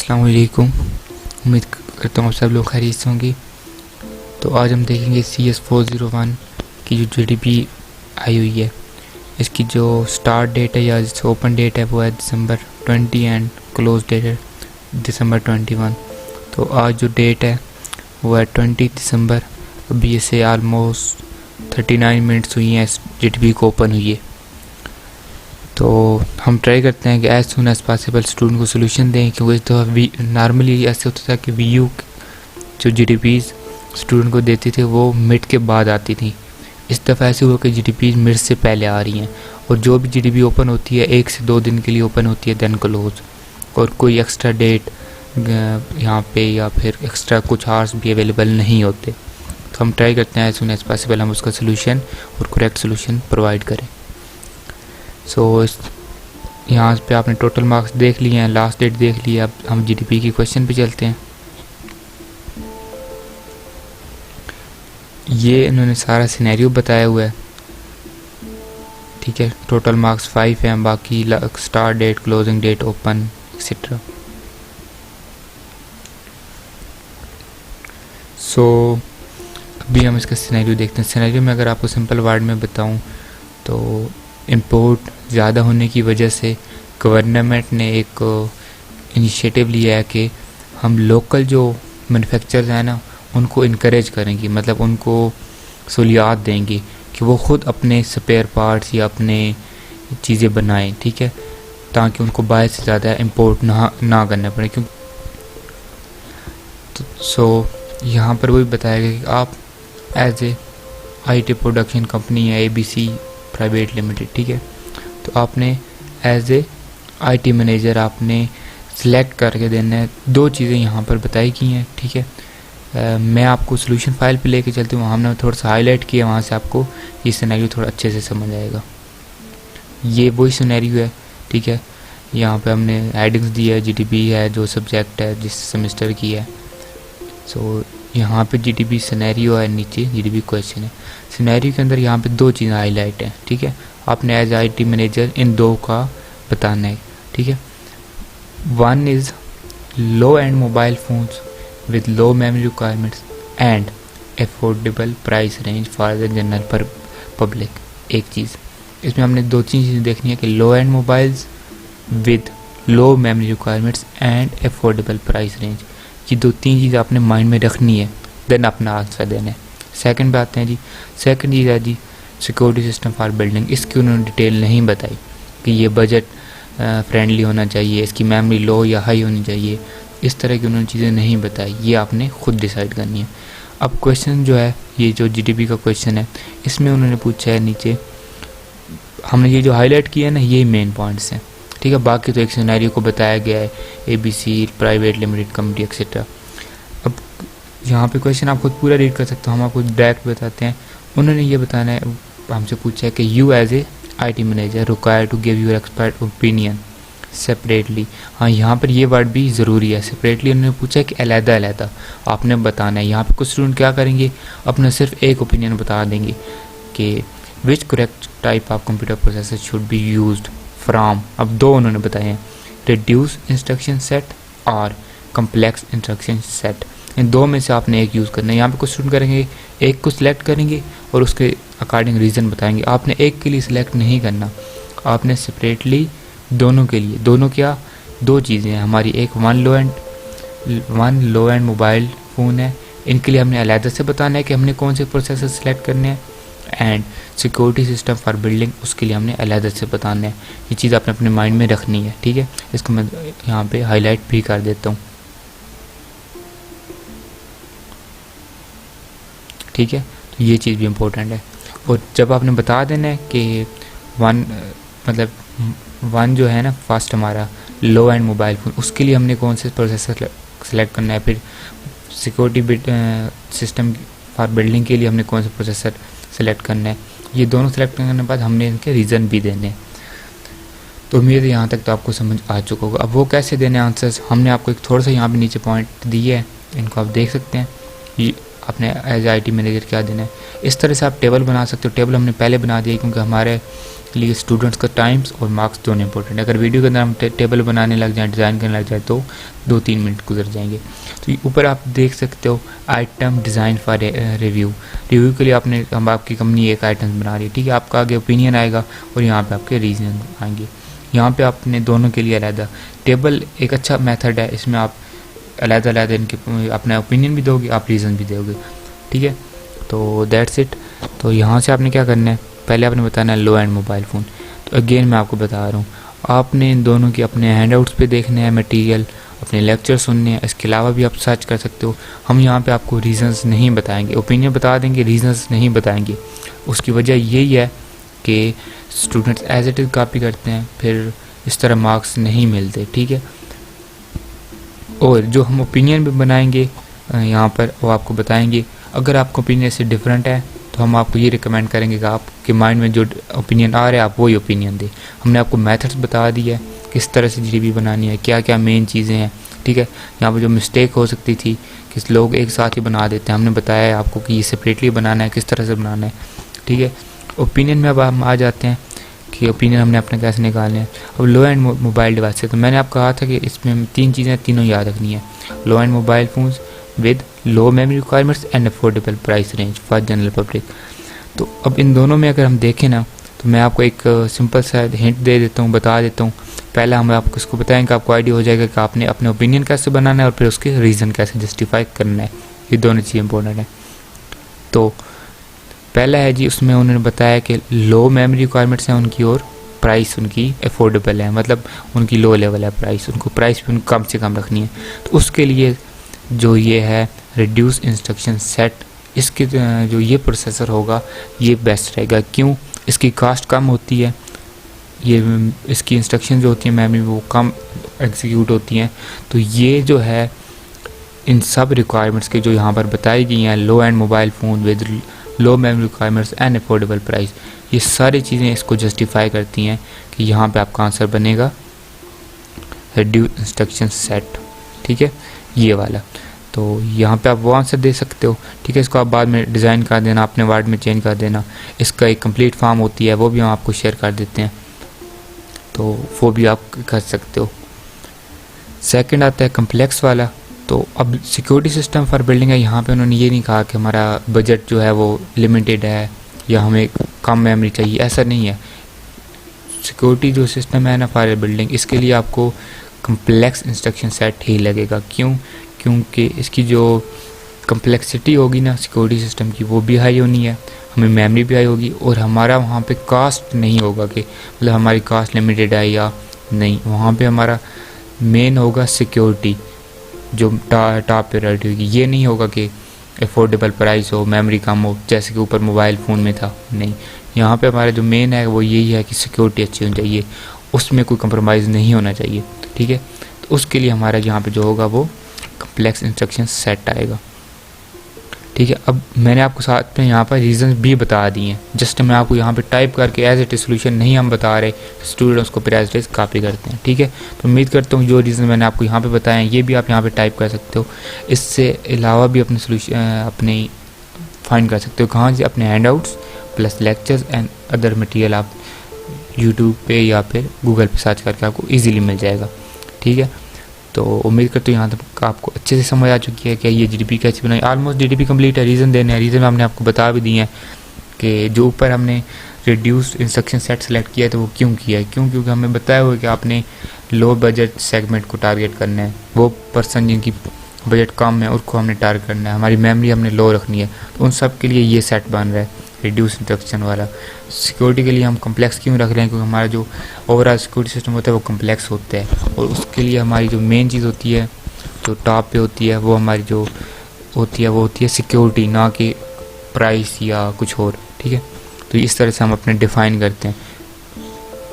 अस्सलाम वालेकुम। उम्मीद करता हूँ सब लोग खैरियत से होंगे। तो आज हम देखेंगे CS401 की जो GDP आई हुई है, इसकी जो स्टार्ट डेट है या जो ओपन डेट है वो है दिसंबर 20 एंड क्लोज डेट है दिसंबर 21। तो आज जो डेट है वो है 20 दिसंबर। अभी इसे आलमोस्ट 39 मिनट्स हुई हैं इस GDP को ओपन हुई है। तो हम ट्राई करते हैं कि as soon as possible student को सोल्यूशन दें, क्योंकि इस दफ़ा नॉर्मली ऐसे होता था कि VU जो GDPs स्टूडेंट को देती थे वो मिड के बाद आती थी। इस दफ़ा ऐसे हुआ कि GDPs मिड से पहले आ रही हैं, और जो भी GDP ओपन होती है 1 से 2 दिन के लिए ओपन होती है, देन क्लोज, और कोई एक्स्ट्रा डेट यहाँ पे या फिर एक्स्ट्रा कुछ आवर्स भी अवेलेबल नहीं होते। तो हम ट्राई करते हैं एज सुन एज पॉसिबल हम उसका सोल्यूशन और करेक्ट सोल्यूशन प्रोवाइड करें। सो यहाँ पे आपने टोटल मार्क्स देख लिए हैं, लास्ट डेट देख ली है। अब हम GDP की क्वेश्चन पे चलते हैं। ये इन्होंने सारा सिनेरियो बताया हुआ है, ठीक है। टोटल मार्क्स 5 हैं, बाकी start date, closing date, open etcetera. So अभी हम इसका सिनेरियो देखते हैं। सिनेरियो में अगर आपको सिंपल वर्ड में बताऊं तो इंपोर्ट ज़्यादा होने की वजह से गवर्नमेंट ने एक इनिशिएटिव लिया है कि हम लोकल जो मैन्युफैक्चरर्स हैं ना उनको इनकरेज करेंगे, मतलब उनको सहूलियात देंगे कि वो ख़ुद अपने स्पेयर पार्ट्स या अपने चीज़ें बनाएं, ठीक है, ताकि उनको बाहर से ज़्यादा इंपोर्ट ना करना पड़े। क्योंकि सो यहाँ पर वही बताया गया कि आप as a IT production company है ABC प्राइवेट लिमिटेड, ठीक है, तो आपने एज ए IT मैनेजर आपने सिलेक्ट करके देना है। 2 चीज़ें यहाँ पर बताई गई हैं, ठीक है। मैं आपको सोल्यूशन फाइल पे लेके चलती हूँ, वहाँ हमने थोड़ा सा हाईलाइट किया, वहाँ से आपको ये सिनेरियो थोड़ा अच्छे से समझ आएगा। ये वही सिनेरियो है, ठीक है। यहाँ पे हमने हेडिंग्स दी है, GDP है जो सब्जेक्ट है जिस सेमेस्टर की है। सो यहाँ पे GDP सिनेरियो है, नीचे GDP क्वेश्चन है। सिनेरियो के अंदर यहाँ पे 2 चीज़ें हाईलाइट हैं, ठीक है। आपने एज IT मैनेजर इन 2 का बताना है, ठीक है। 1 is low end mobile phones with low memory requirements and affordable price range for the general public. एक चीज़ इसमें हमने 2 चीज़ें देखनी है कि low end mobiles with low memory requirements and affordable price range. ये 2-3 चीज़ आपने माइंड में रखनी है, देन अपना आंसर देना है। सेकंड पे आते हैं जी। सेकंड चीज़ है जी सिक्योरिटी सिस्टम फॉर बिल्डिंग। इसकी उन्होंने डिटेल नहीं बताई कि ये बजट फ्रेंडली होना चाहिए, इसकी मेमोरी लो या हाई होनी चाहिए, इस तरह की उन्होंने चीज़ें नहीं बताई। ये आपने खुद डिसाइड करनी है। अब क्वेश्चन जो है, ये जो GDP का क्वेश्चन है, इसमें उन्होंने पूछा है नीचे, हमने ये जो हाईलाइट किया है ना, ये मेन पॉइंट्स हैं, ठीक है। बाकी तो एक सिनेरियो को बताया गया है, ABC private limited company etcetera. अब यहाँ पे क्वेश्चन आप खुद पूरा रीड कर सकते हो, हम आपको डायरेक्ट बताते हैं। उन्होंने ये बताना है, हमसे पूछा है कि you as a IT manager require to give your expert opinion separately. हाँ, यहाँ पर ये वर्ड भी ज़रूरी है, सेपरेटली। उन्होंने पूछा है कि अलग-अलग आपने बताना है। यहाँ पे कुछ स्टूडेंट क्या करेंगे, अपना सिर्फ एक ओपिनियन बता देंगे कि which correct type of computer processor should be used from. अब 2 उन्होंने बताए हैं, रिड्यूस इंस्ट्रक्शन सेट और कम्प्लेक्स इंस्ट्रक्शन सेट। इन 2 में से आपने एक यूज़ करना है। यहाँ पे कुछ स्टूडेंट करेंगे, एक को सिलेक्ट करेंगे और उसके अकॉर्डिंग रीज़न बताएंगे। आपने एक के लिए सिलेक्ट नहीं करना, आपने सेपरेटली दोनों के लिए, दोनों क्या 2 चीज़ें हैं हमारी, एक 1 लो एंड मोबाइल फ़ोन है, इनके लिए हमने अलग से बताना है कि हमने कौन से प्रोसेसर सेलेक्ट करने हैं, and security system for building, उसके लिए हमने अलग से बताना है। ये चीज़ आपने अपने माइंड में रखनी है, ठीक है। इसको मैं यहाँ पे हाईलाइट भी कर देता हूँ, ठीक है। तो ये चीज़ भी इम्पोर्टेंट है। और जब आपने बता देना है कि 1 जो है ना, फर्स्ट हमारा लो एंड मोबाइल फ़ोन, उसके लिए हमने कौन से प्रोसेसर सेलेक्ट करना है, फिर सिक्योरिटी सिस्टम फॉर बिल्डिंग के लिए हमने कौन सा प्रोसेसर सेलेक्ट करना है। ये दोनों सेलेक्ट करने के बाद हमने इनके रीज़न भी देने हैं। तो उम्मीद है यहाँ तक तो आपको समझ आ चुका होगा। अब वो कैसे देने आंसर्स, हमने आपको एक थोड़ा सा यहाँ पे नीचे पॉइंट दिए है, इनको आप देख सकते हैं। ये आपने एज IT मैनेजर क्या देना है। इस तरह से आप टेबल बना सकते हो। टेबल हमने पहले बना दिया क्योंकि हमारे लिए स्टूडेंट्स का टाइम्स और मार्क्स दोनों इंपॉर्टेंट है। अगर वीडियो के अंदर हम टेबल बनाने लग जाएँ, डिज़ाइन करने लग जाए तो 2-3 मिनट गुजर जाएंगे। तो ऊपर आप देख सकते हो आइटम डिज़ाइन फॉर रिव्यू के लिए हम आपकी कंपनी एक आइटम बना रही है, ठीक है। आपका आगे ओपिनियन आएगा और यहाँ पे आपके रीजन आएंगे। यहाँ पे आपने दोनों के लिए अलग टेबल एक अच्छा मेथड है। इसमें आप अलग इनके अपना ओपिनियन भी दोगे, आप रीज़न भी दोगे, ठीक है। तो दैट्स इट। तो यहाँ से आपने क्या करना है, पहले आपने बताना है लो एंड मोबाइल फ़ोन। तो अगेन मैं आपको बता रहा हूँ, आपने इन दोनों की अपने हैंडआउट्स पे देखने हैं मटेरियल, अपने लेक्चर सुनने हैं। इसके अलावा भी आप सर्च कर सकते हो। हम यहाँ पे आपको रीजंस नहीं बताएंगे, ओपिनियन बता देंगे, रीजंस नहीं बताएंगे। उसकी वजह यही है कि students as it is copy करते हैं, फिर इस तरह मार्क्स नहीं मिलते, ठीक है। और जो हम ओपिनियन भी बनाएंगे यहाँ पर वो आपको बताएंगे। अगर आपका ओपिनियन से डिफरेंट है तो हम आपको ये रिकमेंड करेंगे कि आपके माइंड में जो ओपिनियन आ रहा है आप वही ओपिनियन दें। हमने आपको मेथड्स बता दिया है किस तरह से GDP बनानी है, क्या क्या मेन चीज़ें हैं, ठीक है। यहाँ पर जो मिस्टेक हो सकती थी कि लोग एक साथ ही बना देते हैं, हमने बताया है आपको कि ये सेपरेटली बनाना है, किस तरह से बनाना है, ठीक है। ओपिनियन में अब हम आ जाते हैं कि ओपिनियन हमने अपने कैसे निकालने हैं। अब लो एंड मोबाइल डिवाइस से तो मैंने आपको कहा था कि इसमें 3 चीज़ें तीनों याद रखनी है। Low end mobile phones with low memory requirements and affordable price range for general public. तो अब इन दोनों में अगर हम देखें ना, तो मैं आपको एक सिंपल सा हिंट दे देता हूँ, बता देता हूँ। पहले हम आपको इसको बताएंगे, आपको आइडिया हो जाएगा कि आपने अपने ओपिनियन कैसे बनाना है और फिर उसके रीज़न कैसे जस्टिफाई करना है। ये दोनों चीज़ें इंपॉर्टेंट है। तो पहला है जी, उसमें उन्होंने बताया कि लो मेमोरी रिक्वायरमेंट्स हैं उनकी और प्राइस उनकी अफोर्डेबल है, मतलब उनकी लो लेवल है प्राइस, उनको प्राइस भी कम से कम रखनी है। तो उसके लिए जो ये है रिड्यूस इंस्ट्रक्शन सेट, इसके जो ये प्रोसेसर होगा ये बेस्ट रहेगा। क्यों? इसकी कास्ट कम होती है, ये इसकी इंस्ट्रक्शन जो होती है मेमोरी वो कम एग्जीक्यूट होती हैं। तो ये जो है इन सब रिक्वायरमेंट्स के जो यहाँ पर बताई गई हैं, low end mobile phone with low memory requirements and affordable price, ये सारी चीज़ें इसको जस्टिफाई करती हैं कि यहाँ पे आपका आंसर बनेगा रिड्यूस इंस्ट्रक्शन सेट, ठीक है, ये वाला। तो यहाँ पे आप वो आंसर दे सकते हो, ठीक है। इसको आप बाद में डिज़ाइन कर देना, अपने वर्ड में चेंज कर देना। इसका एक कंप्लीट फॉर्म होती है, वो भी हम आपको शेयर कर देते हैं, तो वो भी आप कर सकते हो। सेकंड आता है कम्प्लेक्स वाला। तो अब सिक्योरिटी सिस्टम फॉर बिल्डिंग है, यहाँ पे उन्होंने ये नहीं कहा कि हमारा बजट जो है वो लिमिटेड है या हमें कम मेमोरी चाहिए, ऐसा नहीं है। सिक्योरिटी जो सिस्टम है ना फॉर बिल्डिंग, इसके लिए आपको कम्प्लेक्स इंस्ट्रक्शन सेट ही लगेगा। क्यों? क्योंकि इसकी जो कम्प्लेक्सिटी होगी ना सिक्योरिटी सिस्टम की वो भी हाई होनी है, हमें मेमोरी भी हाई होगी और हमारा वहाँ पे कास्ट नहीं होगा कि मतलब हमारी कास्ट लिमिटेड है या नहीं। वहाँ पे हमारा मेन होगा सिक्योरिटी जो टॉप प्रायोरिटी होगी। ये नहीं होगा कि अफोर्डेबल प्राइस हो, मेमोरी कम हो, जैसे कि ऊपर मोबाइल फ़ोन में था, नहीं। यहाँ पे हमारा जो मेन है वो यही है कि सिक्योरिटी अच्छी होनी चाहिए, उसमें कोई कंप्रोमाइज़ नहीं होना चाहिए, ठीक है। तो उसके लिए हमारा यहाँ पे जो होगा वो कम्प्लेक्स इंस्ट्रक्शन सेट आएगा, ठीक है। अब मैंने आपको साथ में यहाँ पर रीज़न भी बता दिए हैं, जस्ट मैं आपको यहाँ पे टाइप करके एज इट सोल्यूशन नहीं हम बता रहे, स्टूडेंट्स को प्राइस कॉपी करते हैं, ठीक है। तो उम्मीद करता हूँ जो रीज़न मैंने आपको यहाँ पे बताए हैं ये भी आप यहाँ पे टाइप कर सकते हो। इससे अलावा भी अपने सोल्यूशन अपने फाइंड कर सकते हो, कहाँ से? अपने handouts plus lectures and other material आप यूट्यूब पे या फिर गूगल पे सर्च करके आपको ईजिली मिल जाएगा, ठीक है। तो उम्मीद करते हो यहाँ तक आपको अच्छे से समझ आ चुकी है कि ये GDP कैसे बनाई। ऑलमोस्ट GDP कंप्लीट है। रीज़न देने हैं, रीज़न हमने आपको बता भी दिए हैं कि जो ऊपर हमने रिड्यूस इंस्ट्रक्शन सेट सेलेक्ट किया है तो वो क्यों किया है, क्योंकि हमें बताया हुआ है कि आपने लो बजट सेगमेंट को टारगेट करना है, वो पर्सन जिनकी बजट कम है उसको हमने टारगेट करना है, हमारी मेमोरी हमने लो रखनी है। तो उन सब के लिए ये सेट बन रहा है रिड्यूस इंस्ट्रक्शन वाला। सिक्योरिटी के लिए हम कम्प्लेक्स क्यों रख रहे हैं? क्योंकि हमारा जो ओवरऑल सिक्योरिटी सिस्टम होता है वो कम्प्लेक्स होता है और उसके लिए हमारी जो मेन चीज़ होती है जो टॉप पे होती है वो हमारी जो होती है वो होती है सिक्योरिटी, ना कि प्राइस या कुछ और, ठीक है। तो इस तरह से हम अपने डिफ़ाइन करते हैं।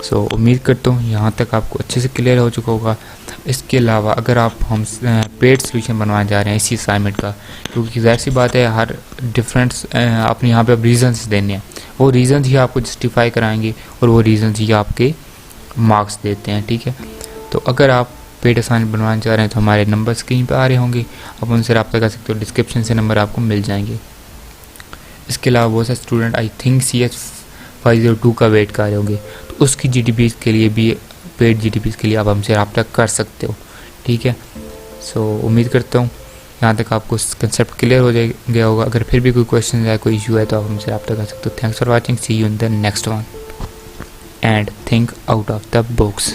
सो उम्मीद करता हूँ यहाँ तक आपको अच्छे से क्लियर हो चुका होगा। इसके अलावा अगर आप हम पेड सोल्यूशन बनवाने जा रहे हैं इसी असाइनमेंट का, क्योंकि ज़ाहिर सी बात है हर डिफरेंस आपने यहाँ पे अब रीज़न्स देने हैं, वो रीज़न्स ही आपको जस्टिफाई कराएंगे और वो रीज़न्स ही आपके मार्क्स देते हैं, ठीक है। तो अगर आप पेड असाइनमेंट बनवाना चाह रहे हैं तो हमारे नंबर स्क्रीन पर आ रहे होंगे, आप उनसे रब्ता कर सकते हो, डिस्क्रिप्शन से नंबर आपको मिल जाएंगे। इसके अलावा बहुत सारे स्टूडेंट आई थिंक CS 502 का वेट कर रहे होंगे, तो उसकी GTPs के लिए भी, पेड GTPs के लिए आप हमसे रब्ता कर सकते हो, ठीक है। सो उम्मीद करता हूँ यहाँ तक आपको कंसेप्ट क्लियर हो गया होगा। अगर फिर भी कोई क्वेश्चन या कोई इशू है तो आप हमसे रब्ता कर सकते हो। Thanks for watching, see you in the next one and think out of the box.